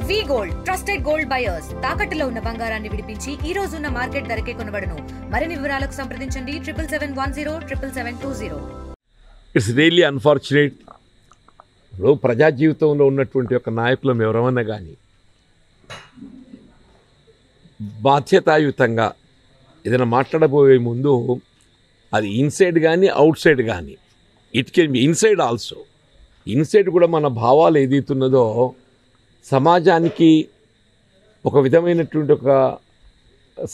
వి gold trusted gold buyers తాకట్టులో ఉన్న బంగారాన్ని విడిపించి ఈ రోజు ఉన్న మార్కెట్ ధరకే కొనబడును. మరిన్ని వివరాలకు సంప్రదించండి 7710 ఇట్స్ రియల్లీ అన్ఫార్చునేట్. ఇప్పుడు ప్రజా జీవితంలో ఉన్నటువంటి ఒక నాయకులం ఎవరమన్నా కానీ బాధ్యతాయుతంగా ఏదైనా మాట్లాడబోయే ముందు అది ఇన్సైడ్ కానీ అవుట్ సైడ్ కానీ it can be inside also. Inside కూడా మన భావాలు ఏదైతున్నదో సమాజానికి ఒక విధమైనటువంటి ఒక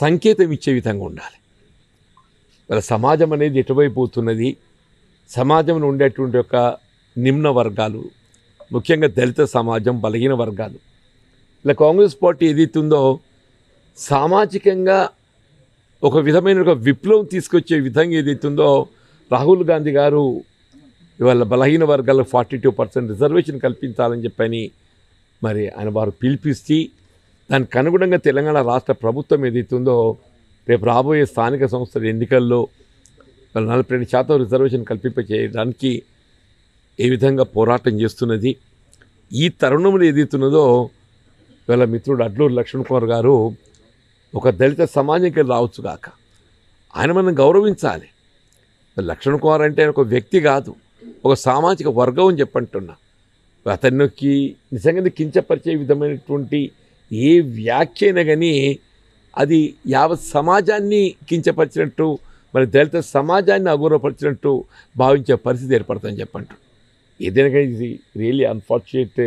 సంకేతం ఇచ్చే విధంగా ఉండాలి. వాళ్ళ సమాజం అనేది ఎటువైపు పోతున్నది, సమాజంలో ఉండేటువంటి ఒక నిమ్న వర్గాలు, ముఖ్యంగా దళిత సమాజం, బలహీన వర్గాలు, ఇలా కాంగ్రెస్ పార్టీ ఏదైతుందో సామాజికంగా ఒక విధమైన ఒక విప్లవం తీసుకొచ్చే విధంగా ఏదైతుందో రాహుల్ గాంధీ గారు ఇవాళ బలహీన వర్గాలకు 42% రిజర్వేషన్ కల్పించాలని చెప్పని మరి ఆయన వారు పిలిపిస్తే దానికి అనుగుణంగా తెలంగాణ రాష్ట్ర ప్రభుత్వం ఏదైతుందో రేపు రాబోయే స్థానిక సంస్థల ఎన్నికల్లో 42% రిజర్వేషన్ కల్పింపచేయడానికి ఏ విధంగా పోరాటం చేస్తున్నది. ఈ తరుణంలో ఏదైతున్నదో వీళ్ళ మిత్రుడు అడ్లూరు లక్ష్మణ్ కుమార్ గారు ఒక దళిత సమాజంకి రావచ్చు కాక ఆయన మనం గౌరవించాలి. లక్ష్మణ్ కుమార్ అంటే ఒక వ్యక్తి కాదు, ఒక సామాజిక వర్గం అని చెప్పంటున్నా. అతనికి నిజంగా కించపరిచే విధమైనటువంటి ఏ వ్యాఖ్య అయినా కానీ అది యావత్ సమాజాన్ని కించపరిచినట్టు, మరి దళిత సమాజాన్ని అగౌరవపరిచినట్టు భావించే పరిస్థితి ఏర్పడుతుందని చెప్పంటారు. ఏదైనా కానీ ఇది రియల్లీ అన్ఫార్చునేట్.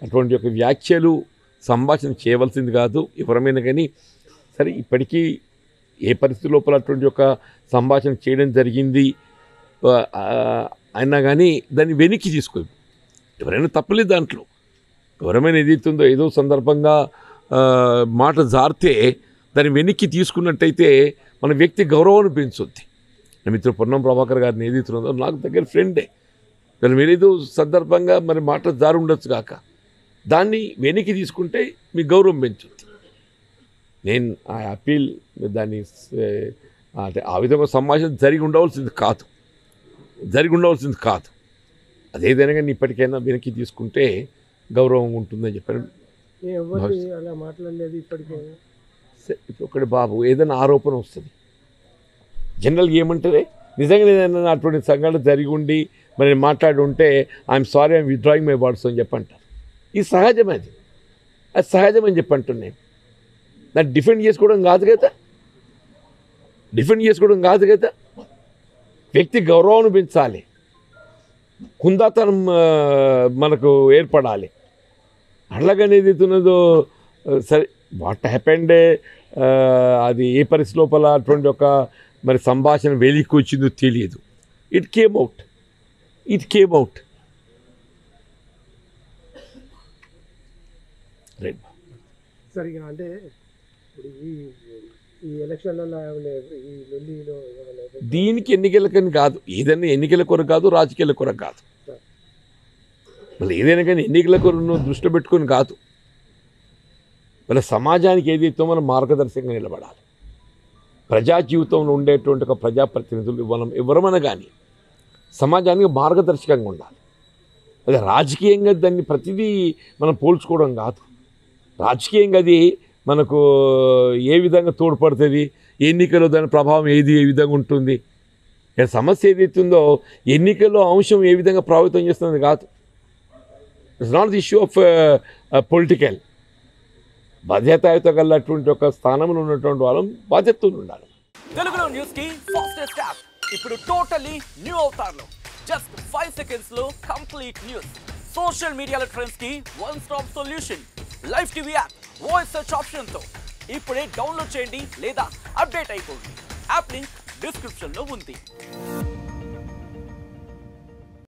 అటువంటి ఒక వ్యాఖ్యలు సంభాషణ చేయవలసింది కాదు ఎవరమైనా కానీ. సరే, ఇప్పటికీ ఏ పరిస్థితి లోపల అటువంటి ఒక సంభాషణ చేయడం జరిగింది అయినా కానీ దాన్ని వెనక్కి తీసుకో, ఎవరైనా తప్పలేదు దాంట్లో. ఎవరైనా ఏదైతుందో ఏదో సందర్భంగా మాట జారితే దాన్ని వెనక్కి తీసుకున్నట్టయితే మన వ్యక్తి గౌరవాన్ని పెంచుద్ది. నా మిత్రుడు పొన్నం ప్రభాకర్ గారిని ఏదైతుందో నాకు దగ్గర ఫ్రెండే, కానీ మీరేదో సందర్భంగా మరి మాట జారి ఉండొచ్చు కాక దాన్ని వెనక్కి తీసుకుంటే మీ గౌరవం పెంచుద్ది. నేను ఆ అప్పీల్ దాన్ని అంటే ఆ విధంగా సంభాషణ జరిగి ఉండవలసింది కాదు. అదేదైనా కానీ ఇప్పటికైనా వెనక్కి తీసుకుంటే గౌరవం ఉంటుందని చెప్పారు. ఇప్పుడు ఒకటి బాబు ఏదైనా ఆరోపణ వస్తుంది, జనరల్గా ఏమంటారే నిజంగా ఏదైనా అటువంటి సంఘటన జరిగి ఉండి మరి మాట్లాడి ఉంటే I'm sorry, I'm withdrawing my words అని చెప్పంటారు. ఇది సహజమే, అది సహజమని చెప్పంటున్నాను. దాన్ని డిఫెండ్ చేసుకోవడం కాదు కదా. వ్యక్తి గౌరవాన్ని పెంచాలి, హుందాతనం మనకు ఏర్పడాలి. అట్లాగనే ఏదైతున్నదో సరే వాట్ హ్యాపెండ్, అది ఏ పరిస్థితి లోపల అటువంటి ఒక మరి సంభాషణ వెలికి వచ్చిందో తెలియదు. It came out right. సరిగా అంటే ఈ ఎలక్షన్లలో దీనికి ఎన్నికలకని కాదు, ఏదైనా ఎన్నికల కొరకు కాదు, రాజకీయాల కొరకు కాదు. మళ్ళీ ఏదైనా కానీ ఎన్నికల కొరకు దృష్టి పెట్టుకొని కాదు. మళ్ళీ సమాజానికి ఏదైతే మనం మార్గదర్శకంగా నిలబడాలి. ప్రజా జీవితంలో ఉండేటువంటి ఒక ప్రజాప్రతినిధులు మనం ఎవరమైనా కానీ సమాజానికి మార్గదర్శకంగా ఉండాలి. అదే రాజకీయంగా దాన్ని ప్రతిదీ మనం పోల్చుకోవడం కాదు. రాజకీయంగా అది మనకు ఏ విధంగా తోడ్పడుతుంది, ఎన్నికల్లో దాని ప్రభావం ఏ విధంగా ఉంటుంది, సమస్య ఏదైతుందో ఎన్నికల్లో అంశం ఏ విధంగా ప్రభావితం చేస్తుంది కాదు. It's not the issue of political. బాధ్యతాయుత కలిగినటువంటి ఒక స్థానంలో ఉన్నటువంటి వాళ్ళం బాధ్యతతో ఉండాలి. తెలుగులో న్యూస్ కి ఫాస్టెస్ట్ యాప్ ఇప్పుడు టోటల్లీ న్యూ అవతార్లో జస్ట్ 5 seconds లో కంప్లీట్ న్యూస్. సోషల్ మీడియాలో ట్రెండ్స్ కి one stop solution. Live TV app voice search option తో ఇప్పుడే డౌన్లోడ్ చేయండి లేదా అప్డేట్ అయిపోండి. యాప్ లింక్ డిస్క్రిప్షన్ లో ఉంది.